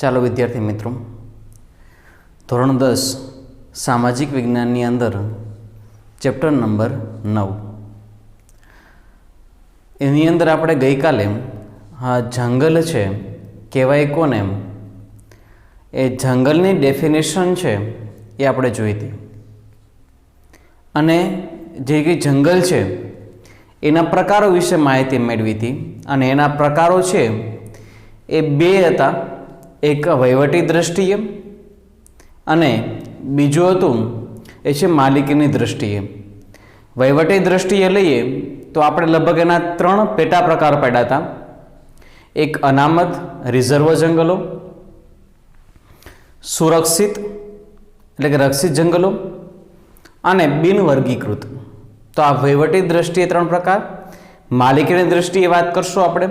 ચાલો વિદ્યાર્થી મિત્રો, ધોરણ 10 સામાજિક વિજ્ઞાનની અંદર ચેપ્ટર નંબર 9 એની અંદર આપણે ગઈકાલે જંગલ છે કહેવાય કોને એ જંગલની ડેફિનેશન છે એ આપણે જોઈ હતી અને જે કંઈ જંગલ છે એના પ્રકારો વિશે માહિતી મેળવી હતી અને એના પ્રકારો છે એ બે હતા. એક વહીવટી દ્રષ્ટિએ અને બીજું હતું એ છે માલિકીની દ્રષ્ટિએ. વહીવટી દ્રષ્ટિએ લઈએ તો આપણે લગભગ એના 3 પેટા પ્રકાર પડ્યા હતા. એક અનામત રિઝર્વ જંગલો, સુરક્ષિત એટલે કે રક્ષિત જંગલો અને બિનવર્ગીકૃત. તો આ વહીવટી દ્રષ્ટિએ 3 પ્રકાર, માલિકીની દ્રષ્ટિએ વાત કરશું આપણે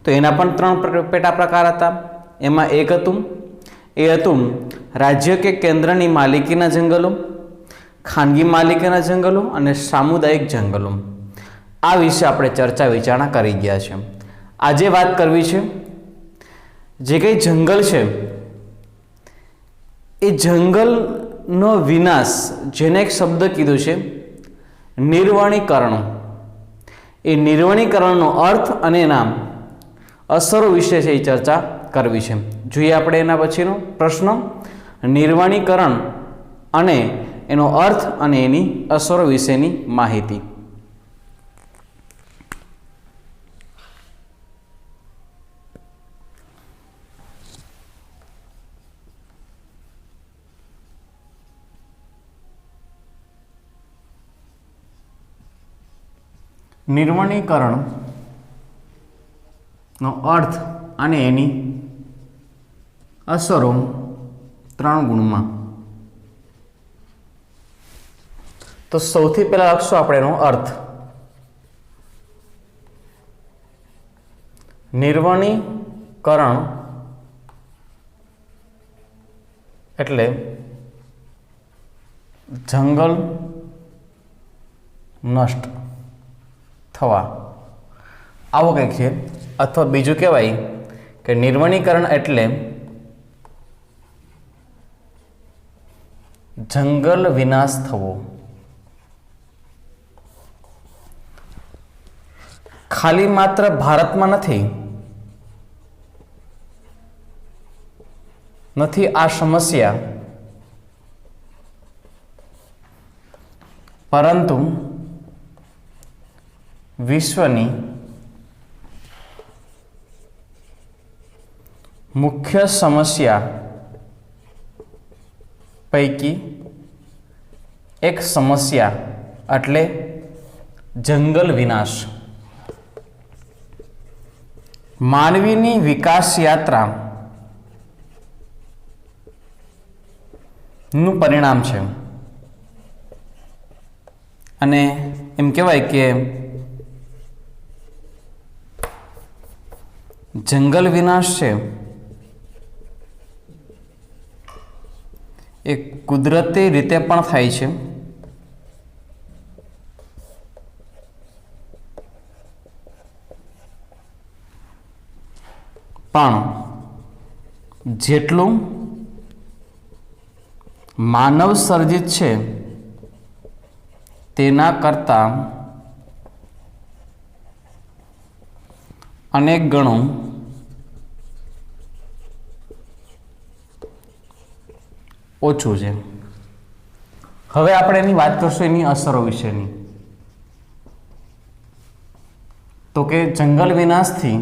તો એના પણ 3 પેટા પ્રકાર હતા. એમાં એક હતું એ હતું રાજ્ય કે કેન્દ્રની માલિકીના જંગલો, ખાનગી માલિકીના જંગલો અને સામુદાયિક જંગલો. આ વિશે આપણે ચર્ચા વિચારણા કરી ગયા છે. આજે વાત કરવી છે જે કંઈ જંગલ છે એ જંગલનો વિનાશ, જેને એક શબ્દ કીધું છે નિર્વણીકરણ. એ નિર્વણીકરણનો અર્થ અને એના અસરો વિશે છે એ ચર્ચા કરવી છે. જોઈએ આપણે એના પછીનો પ્રશ્ન, નિર્વણીકરણ અને એનો અર્થ અને એની અસરો વિશેની માહિતી. નિર્વણીકરણ નો અર્થ અને એની અસરો 3 ગુણમાં. તો સૌથી પહેલા લખશું આપણે એનો અર્થ. નિર્વણીકરણ એટલે જંગલ નષ્ટ થવા, આવો કંઈક છે. અથવા બીજું કહેવાય કે નિર્વણીકરણ એટલે જંગલ વિનાશ થવો. ખાલી માત્ર ભારતમાં નથી આ સમસ્યા, પરંતુ વિશ્વની મુખ્ય સમસ્યા પૈકી એક સમસ્યા એટલે જંગલ વિનાશ. માનવીની વિકાસ યાત્રા નું પરિણામ છે અને એમ કહેવાય કે જંગલ વિનાશ છે એ કુદરતી રીતે પણ થાય છે પણ જેટલું માનવ સર્જિત છે તેના કરતાં અનેક ગણું ઓછું છે. હવે આપણે એની વાત કરશું એની અસરો વિશેની. તો કે જંગલ વિનાશથી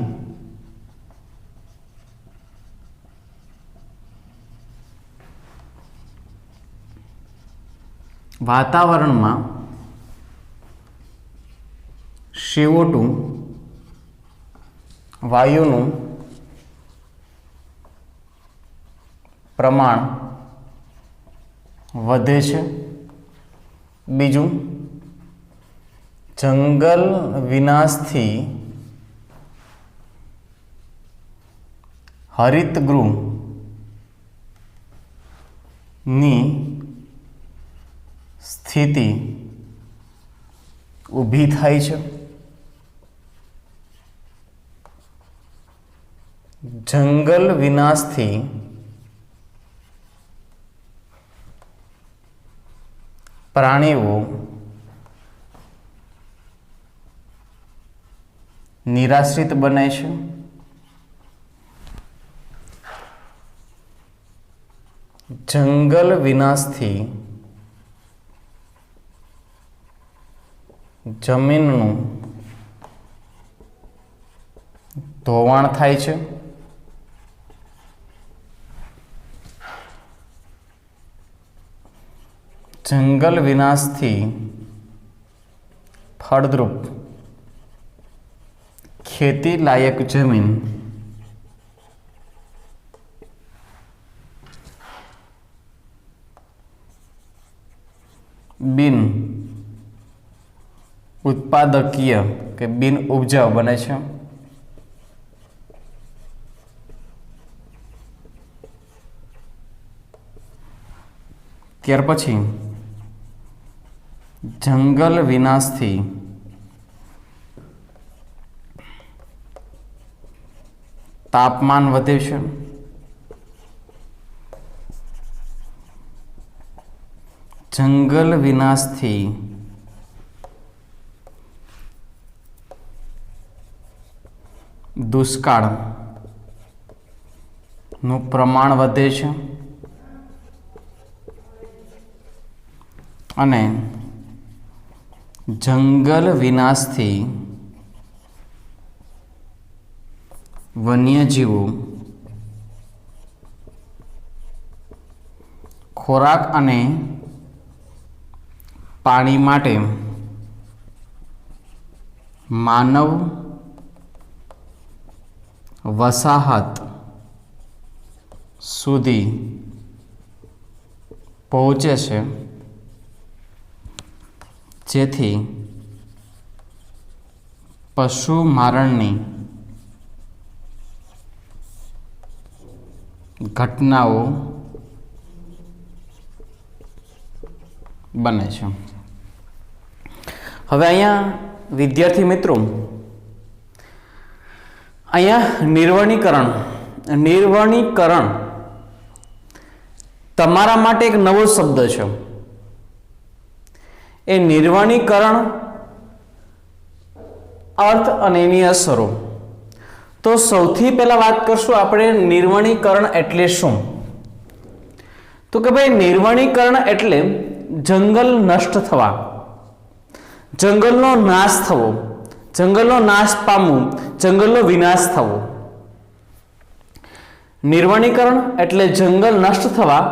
વાતાવરણમાં CO2 વાયુનું પ્રમાણ વધે છે. બીજું, જંગલ વિનાશથી હરિતગૃહની સ્થિતિ ઊભી થાય છે. જંગલ વિનાશથી પ્રાણીઓ નિરાશ્રિત બને છે. જંગલ વિનાશથી જમીનનું ધોવાણ થાય છે. જંગલ વિનાશથી ફળદ્રુપ ખેતી લાયક જમીન બિન ઉત્પાદકીય કે બિન ઉપજાઉ બને છે. ત્યાર પછી જંગલ વિનાશથી તાપમાન વધે છે. જંગલ વિનાશથી દુષ્કાળનું પ્રમાણ વધે છે અને જંગલ વિનાશથી વન્યજીવો ખોરાક અને પાણી માટે માનવ વસાહત સુધી પહોંચે છે, જેથી પશુ મારણની ઘટનાઓ બને છે. હવે અહીંયા વિદ્યાર્થી મિત્રો અહીંયા નિર્વણીકરણ તમારા માટે એક નવો શબ્દ છે. એ નિર્વણીકરણ અર્થ અને એની અસરો. તો સૌથી પહેલા વાત કરશું આપણે નિર્વણીકરણ એટલે શું. તો કે ભાઈ નિર્વણીકરણ એટલે જંગલ નષ્ટ થવા, જંગલનો નાશ થવો, જંગલનો નાશ પામવું, જંગલનો વિનાશ થવો. નિર્વણીકરણ એટલે જંગલ નષ્ટ થવા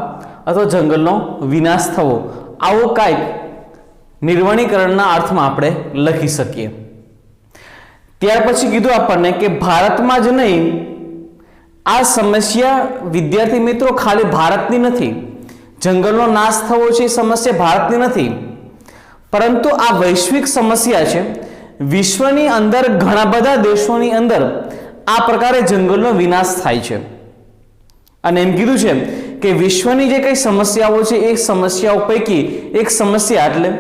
અથવા જંગલનો વિનાશ થવો. આવો કાંઈક નિર્વણીકરણના અર્થમાં આપણે લખી શકીએ. ત્યાર પછી કીધું આપણને કે ભારતમાં જ નહીં, આ સમસ્યા વિદ્યાર્થી મિત્રો ખાલી ભારતની નથી. જંગલનો નાશ થવો છે એ સમસ્યા ભારતની નથી, પરંતુ આ વૈશ્વિક સમસ્યા છે. વિશ્વની અંદર ઘણા બધા દેશોની અંદર આ પ્રકારે જંગલનો વિનાશ થાય છે. અને એમ કીધું છે કે વિશ્વની જે કઈ સમસ્યાઓ છે એ સમસ્યાઓ પૈકી એક સમસ્યા એટલે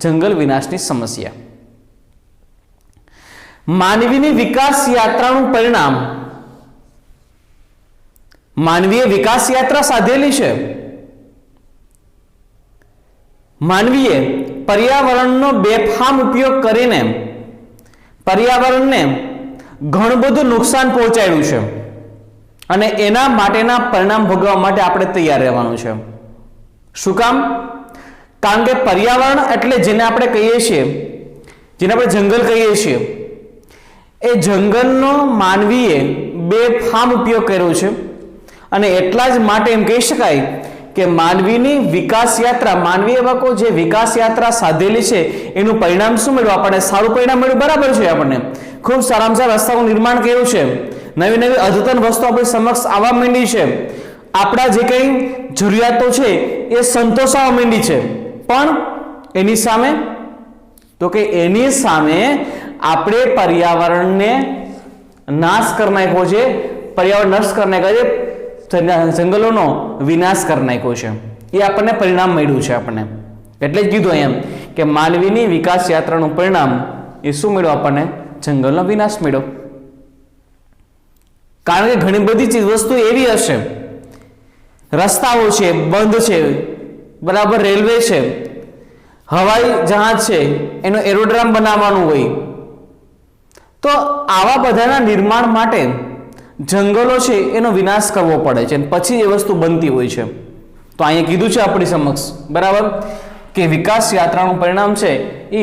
જંગલ વિનાશની સમસ્યા. માનવીની વિકાસ યાત્રાનું પરિણામ, માનવીએ વિકાસ યાત્રા સાધેલી છે. માનવીએ પર્યાવરણનો બેફામ ઉપયોગ કરીને પર્યાવરણને ઘણું બધું નુકસાન પહોંચાડ્યું છે અને એના માટેના પરિણામ ભોગવવા માટે આપણે તૈયાર રહેવાનું છે. શું કામ? કારણ કે પર્યાવરણ એટલે જેને આપણે કહીએ છીએ, જેને આપણે જંગલ કહીએ છીએ, એ જંગલનો માનવીએ બેફામ ઉપયોગ કર્યો છે. અને એટલા જ માટે એમ કહી શકાય કે માનવીની વિકાસ યાત્રા, માનવીય લોકો જે વિકાસ યાત્રા સાધેલી છે એનું પરિણામ શું મળ્યું? આપણને સારું પરિણામ મળ્યું. બરાબર છે. આપણને ખૂબ સારામાં સારા રસ્તાનું નિર્માણ કર્યું છે. નવી નવી અદ્યતન વસ્તુ આપણી સમક્ષ આવવા માંડી છે. આપણા જે કંઈ જરૂરિયાતો છે એ સંતોષાવા માંડી છે. પણ એની સામે આપણે પર્યાવરણને નાશ કરી નાખ્યો છે, પર્યાવરણ નષ્ટ કરી નાખ્યો છે, જંગલોનો વિનાશ કરી નાખ્યો છે. એ આપણને પરિણામ મળ્યું છે આપણને. એટલે જ કીધું એમ કે માનવીની વિકાસ યાત્રાનું પરિણામ એ શું મળ્યું? આપણને જંગલનો વિનાશ મળ્યો. કારણ કે ઘણી બધી ચીજ વસ્તુ એવી હશે, રસ્તાઓ છે, બંધ છે, બરાબર, રેલવે છે, હવાઈ જહાજ છે, એનો એરોડ્રામ બનાવવાનું હોય, તો આવા બધાના નિર્માણ માટે જંગલો છે એનો વિનાશ કરવો પડે છે, પછી એ વસ્તુ બનતી હોય છે. તો અહીંયા કીધું છે આપણી સમક્ષ, બરાબર, કે વિકાસ યાત્રાનું પરિણામ છે એ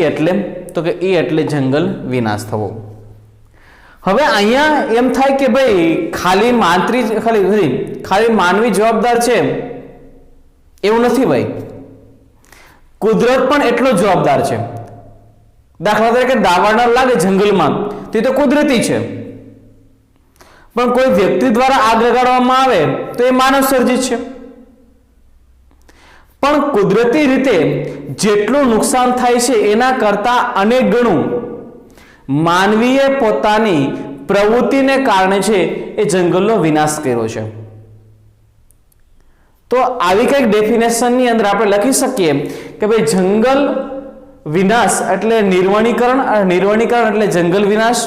એટલે જંગલ વિનાશ થવો. હવે અહીંયા એમ થાય કે ભાઈ ખાલી માનવી જવાબદાર છે એવું નથી ભાઈ, કુદરત પણ એટલો જવાબદાર છે. દાખલા તરીકે દાવાનળ લાગે જંગલમાં તે તો કુદરતી છે, પણ કોઈ વ્યક્તિ દ્વારા આગ લગાડવામાં આવે તો એ માનવ સર્જિત છે. પણ કુદરતી રીતે જેટલું નુકસાન થાય છે એના કરતા અનેક ગણું માનવીએ પોતાની પ્રવૃત્તિને કારણે છે એ જંગલનો વિનાશ કર્યો છે. તો આવી કંઈક ડેફિનેશનની અંદર આપણે લખી શકીએ કે ભાઈ જંગલ વિનાશ એટલે નિર્વણીકરણ એટલે જંગલ વિનાશ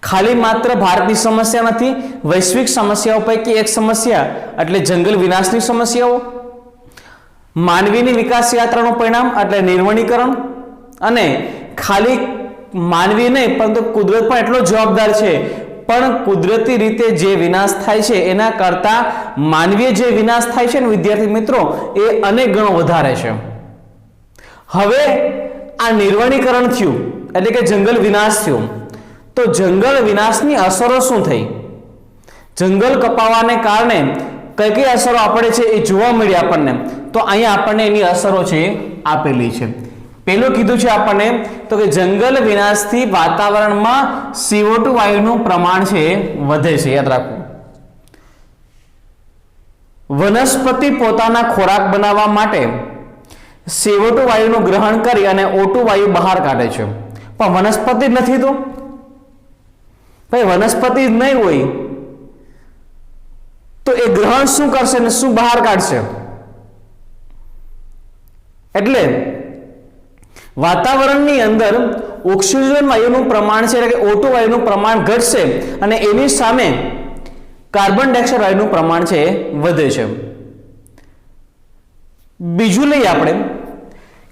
ખાલી માત્ર ભારતની સમસ્યા નથી, વૈશ્વિક સમસ્યાઓ પૈકી એક સમસ્યા એટલે જંગલ વિનાશની સમસ્યાઓ, માનવીની વિકાસ યાત્રાનું પરિણામ એટલે નિર્વણીકરણ, અને ખાલી માનવી નહીં પરંતુ કુદરત પણ એટલો જવાબદાર છે, પણ કુદરતી રીતે જે વિનાશ થાય છે એના કરતા માનવીય જે વિનાશ થાય છે ને વિદ્યાર્થી મિત્રો એ અનેક ગણો વધારે છે. હવે આ નિર્વણીકરણ થયું એટલે કે જંગલ વિનાશ થયો, તો જંગલ વિનાશની અસરો શું થઈ? જંગલ કપાવાને કારણે કઈ કઈ અસરો આપણે છે એ જોવા મળી આપણને. તો અહીંયા આપણને એની અસરો છે આપેલી છે. પેલું કીધું છે આપણને તો કે જંગલ વિનાશથી વાતાવરણમાં CO2 વાયુનું પ્રમાણ છે વધે છે. યાદ રાખો, વનસ્પતિ પોતાના ખોરાક બનાવવા માટે CO2 વાયુનું ગ્રહણ કરી અને O2 વાયુ બહાર કાઢે છે. પણ વનસ્પતિ જ નથી તો ભાઈ, વનસ્પતિ જ નહીં હોય તો એ ગ્રહણ શું કરશે ને શું બહાર કાઢશે? એટલે વાતાવરણની અંદર ઓક્સિજન વાયુનું પ્રમાણ છે એટલે કે O2 વાયુનું પ્રમાણ ઘટશે અને એની સામે કાર્બન ડાયોક્સાઇડ વાયુનું પ્રમાણ છે વધે છે. બીજું લઈએ આપણે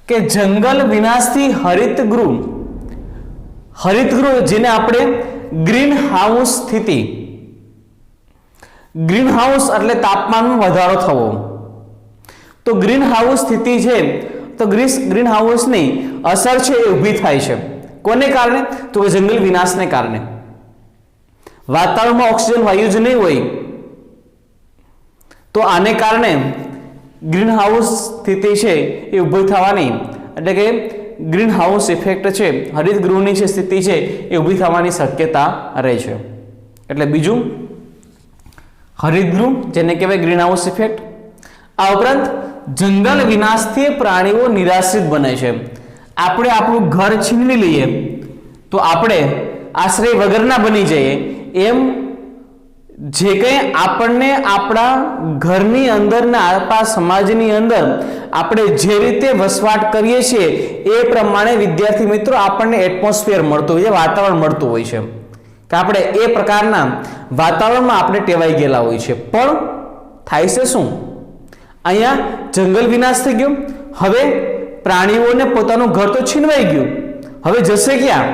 કે જંગલ વિનાશથી હરિતગૃહ જેને આપણે ગ્રીન હાઉસ સ્થિતિ, ગ્રીન હાઉસ એટલે તાપમાનમાં વધારો થવો. તો ગ્રીન હાઉસ સ્થિતિ છે તો ગ્રીન હાઉસની અસર છે એ ઊભી થાય છે. કોને કારણે? તો જંગલ વિનાશને કારણે. વાતાવરણમાં ઓક્સિજન વાયુ જ નહીં હોય તો આને કારણે ગ્રીન હાઉસ સ્થિતિ છે એ ઊભી થવાની એટલે કે ગ્રીન હાઉસ ઇફેક્ટ છે, હરિતગૃહની જે સ્થિતિ છે એ ઊભી થવાની શક્યતા રહે છે. એટલે બીજું હરિતગૃહ જેને કહેવાય ગ્રીન હાઉસ ઇફેક્ટ. આ ઉપરાંત જંગલ વિનાશથી પ્રાણીઓ નિરાશ્રિત બને છે. આપણે આપણું ઘર છીનવી લઈએ તો આપણે આશ્રય વગરના બની જઈએ. એમ જે કંઈ આપણને આપણા ઘરની અંદર ને આપણા સમાજની અંદર આપણે જે રીતે વસવાટ કરીએ છીએ એ પ્રમાણે વિદ્યાર્થી મિત્રો આપણને એટમોસ્ફિયર મળતું હોય છે, વાતાવરણ મળતું હોય છે કે આપણે એ પ્રકારના વાતાવરણમાં આપણે ટેવાઈ ગયેલા હોય છે. પણ થાય છે શું? અહીંયા જંગલ વિનાશ થઈ ગયો, હવે પ્રાણીઓને પોતાનું ઘર તો છીનવાઈ ગયું, હવે જશે ક્યાં?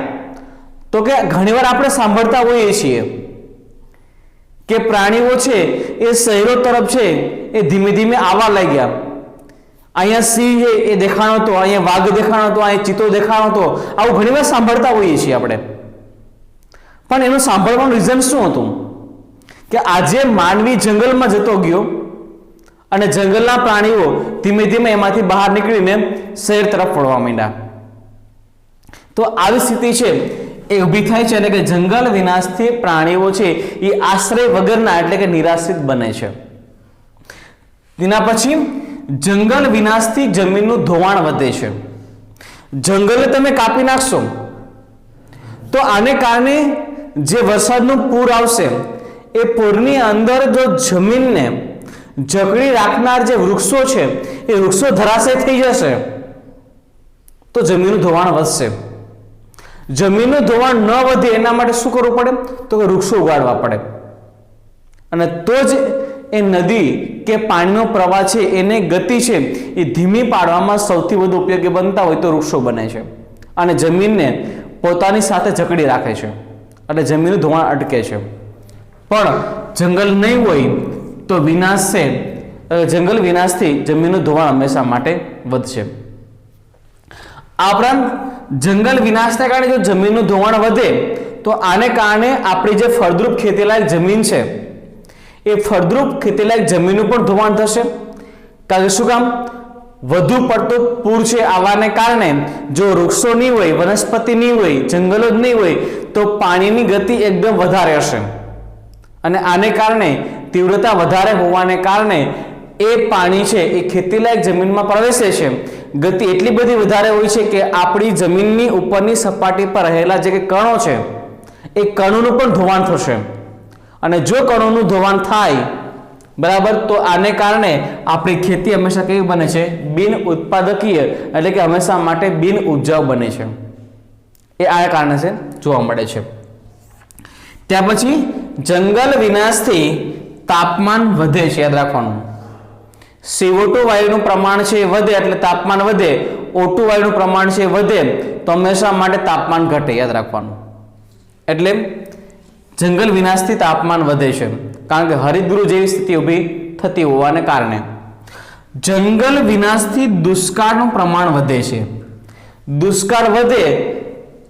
તો કે ઘણીવાર આપણે સાંભળતા હોઈએ છીએ કે પ્રાણીઓ છે એ શહેરો તરફ છે એ ધીમે ધીમે આવવા લાગ્યા. અહીંયા સિંહ છે એ દેખાણો હતો, અહીંયા વાઘ દેખાણો હતો, અહીંયા ચિત્તો દેખાણો હતો, આવું ઘણીવાર સાંભળતા હોઈએ છીએ આપણે. પણ એનું સાંભળવાનું રીઝન શું હતું? કે આજે માનવી જંગલમાં જતો ગયો અને જંગલના પ્રાણીઓ ધીમે ધીમે એમાંથી બહાર નીકળીને શહેર તરફ વળવા માંડ્યા. તો આવી સ્થિતિ છે એ ઊભી થાય છે એટલે કે જંગલ વિનાશથી પ્રાણીઓ છે એ આશ્રય વગરના એટલે કે નિરાશ્રિત બને છે. તેના પછી જંગલ વિનાશથી જમીનનું ધોવાણ વધે છે. જંગલને તમે કાપી નાખશો તો આને કારણે જે વરસાદનું પૂર આવશે એ પૂરની અંદર જો જમીનને જકડી રાખનાર જે વૃક્ષો છે એ વૃક્ષો ધરાશય થઈ જશે તો જમીનનું ધોવાણ વધશે. જમીનનું ધોવાણ ન વધે એના માટે શું કરવું પડે? તો કે વૃક્ષો ઉગાડવા પડે, અને તો જ એ નદી કે પાણીનો પ્રવાહ છે એને ગતિ છે એ ધીમી પાડવામાં સૌથી વધુ ઉપયોગી બનતા હોય તો વૃક્ષો બને છે, અને જમીનને પોતાની સાથે જકડી રાખે છે, એટલે જમીનનું ધોવાણ અટકે છે. પણ જંગલ નહીં હોય તો વિનાશ છે, જંગલ વિનાશથી જમીનનું ધોવાણ હંમેશા માટે વધશે. આ ઉપરાંત જંગલ વિનાશના કારણે જો જમીનનું ધોવાણ વધે તો આને કારણે આપણી જે ફળદ્રુપ ખેતીલાયક જમીન છે એ ફળદ્રુપ ખેતીલાયક જમીનનું પણ ધોવાણ થશે. કારણ કે શું કામ? વધુ પડતું પૂર છે આવવાને કારણે જો વૃક્ષો નહીં હોય, વનસ્પતિ નહીં હોય, જંગલો જ નહીં હોય તો પાણીની ગતિ એકદમ વધારે હશે, અને આને કારણે તીવ્રતા વધારે હોવાને કારણે એ પાણી છે એ ખેતીલાયક જમીનમાં પ્રવેશે છે. ગતિ એટલી બધી વધારે હોય છે કે આપણી જમીનની ઉપરની સપાટી પર રહેલા જે કણો છે એ કણોનું પણ ધોવાણ થશે, અને જો કણોનું ધોવાણ થાય બરાબર તો આને કારણે આપણી ખેતી હંમેશા કેવી બને છે? બિન ઉત્પાદકીય, એટલે કે હંમેશા માટે બિન ઉપજાઉ બને છે. એ આ કારણે છે જોવા મળે છે. ત્યાર પછી જંગલ વિનાશથી તાપમાન વધે છે, યાદ રાખવાનું. CO2 વાયુનું પ્રમાણ છે એ વધે એટલે તાપમાન વધે, O2 વાયુનું પ્રમાણ છે એ વધે તો હંમેશા માટે તાપમાન ઘટે, યાદ રાખવાનું. એટલે જંગલ વિનાશથી તાપમાન વધે છે, કારણ કે હરિતગૃહ જેવી સ્થિતિ ઊભી થતી હોવાને કારણે. જંગલ વિનાશથી દુષ્કાળનું પ્રમાણ વધે છે. દુષ્કાળ વધે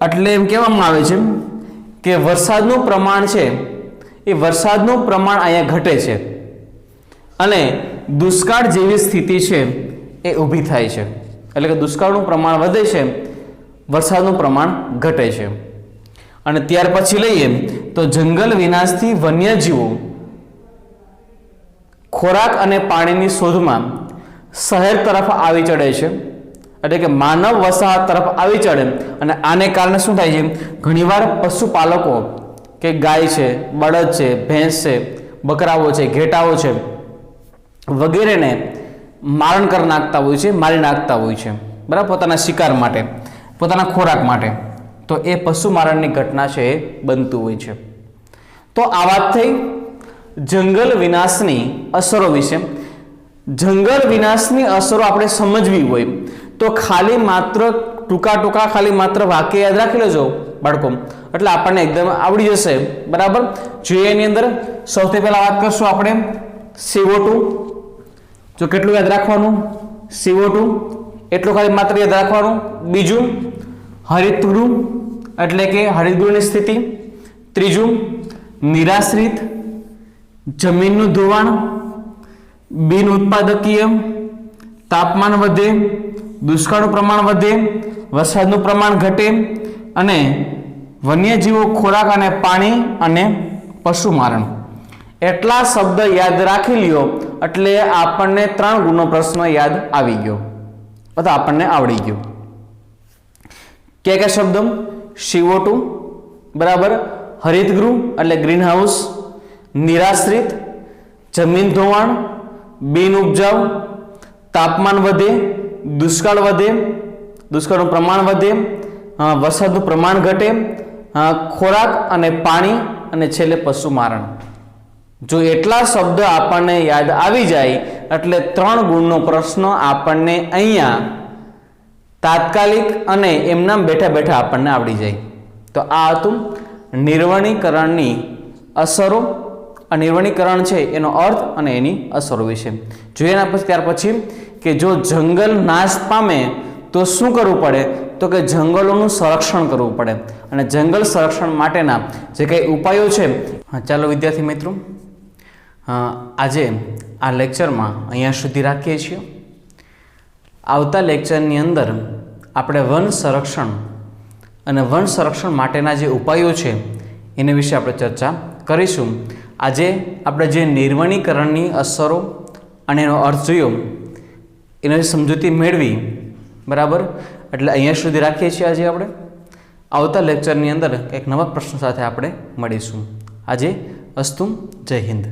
એટલે એમ કહેવામાં આવે છે કે વરસાદનું પ્રમાણ છે એ વરસાદનું પ્રમાણ અહીંયા ઘટે છે, અને દુષ્કાળ જેવી સ્થિતિ છે એ ઊભી થાય છે. એટલે કે દુષ્કાળનું પ્રમાણ વધે છે, વરસાદનું પ્રમાણ ઘટે છે. અને ત્યાર પછી લઈએ તો જંગલ વિનાશથી વન્યજીવો ખોરાક અને પાણીની શોધમાં શહેર તરફ આવી ચડે છે, એટલે કે માનવ વસાહત તરફ આવી ચડે, અને આને કારણે શું થાય છે? ઘણીવાર પશુપાલકો કે ગાય છે, બળદ છે, ભેંસ છે, બકરાઓ છે, ઘેટાઓ છે વગેરેને મારણ કરી નાખતા હોય છે, મારી નાખતા હોય છે, બરાબર, પોતાના શિકાર માટે, પોતાના ખોરાક માટે. તો એ પશુ મારણની ઘટના છે એ બનતું હોય છે. તો આ વાત થઈ જંગલ વિનાશની અસરો વિશે. જંગલ વિનાશની અસરો આપણે સમજવી હોય તો ખાલી માત્ર ટૂંકા ખાલી માત્ર વાક્ય યાદ રાખી લેજો બાળકો, એટલે આપણને એકદમ આવડી જશે, બરાબર. જોઈએ એની અંદર સૌથી પહેલા વાત કરશું આપણે CO2. જો કેટલું યાદ રાખવાનું? CO2 એટલું ખાલી માત્ર યાદ રાખવાનું. બીજું હરિતગૃહ એટલે કે હરિતગૃહની સ્થિતિ. ત્રીજું નિરાશ્રિત, જમીનનું ધોવાણ, બિન ઉત્પાદકીય, તાપમાન વધે, દુષ્કાળનું પ્રમાણ વધે, વરસાદનું પ્રમાણ ઘટે, અને વન્યજીવો ખોરાક અને પાણી અને પશુ મારણ. એટલા શબ્દ યાદ રાખી લ્યો એટલે આપણને 3 ગુણનો પ્રશ્ન યાદ આવી ગયો અથવા આપણને આવડી ગયો. કયા શબ્દો? CO2 બરાબર, હરિતગૃહ એટલે ગ્રીન હાઉસ, નિરાશ્રિત, જમીન ધોવાણ, બિન ઉપજાઉ, તાપમાન વધે, દુષ્કાળ વધે, દુષ્કાળનું પ્રમાણ વધે, વરસાદનું પ્રમાણ ઘટે, ખોરાક અને પાણી, અને છેલ્લે પશુ મારણ. જો એટલા શબ્દ આપણને યાદ આવી જાય એટલે 3 ગુણનો પ્રશ્ન આપણને અહીંયા તાત્કાલિક અને એમનામ બેઠા બેઠા આપણને આવડી જાય. તો આ હતું નિર્વણીકરણની અસરો. આ નિર્વણીકરણ છે એનો અર્થ અને એની અસરો વિશે જોઈએ. ત્યાર પછી કે જો જંગલ નાશ પામે તો શું કરવું પડે? તો કે જંગલોનું સંરક્ષણ કરવું પડે, અને જંગલ સંરક્ષણ માટેના જે કંઈ ઉપાયો છે. ચાલો વિદ્યાર્થી મિત્રો, આજે આ લેક્ચરમાં અહીંયા સુધી રાખીએ છીએ. આવતા લેક્ચરની અંદર આપણે વન સંરક્ષણ અને વન સંરક્ષણ માટેના જે ઉપાયો છે એના વિશે આપણે ચર્ચા કરીશું. આજે આપણે જે નિર્વણીકરણની અસરો અને એનો અર્થ જોયો એની સમજૂતી મેળવી, બરાબર. એટલે અહીંયા સુધી રાખીએ છીએ આજે આપણે. આવતા લેક્ચરની અંદર એક નવા પ્રશ્ન સાથે આપણે મળીશું. આજે અસ્તુ, જય હિન્દ.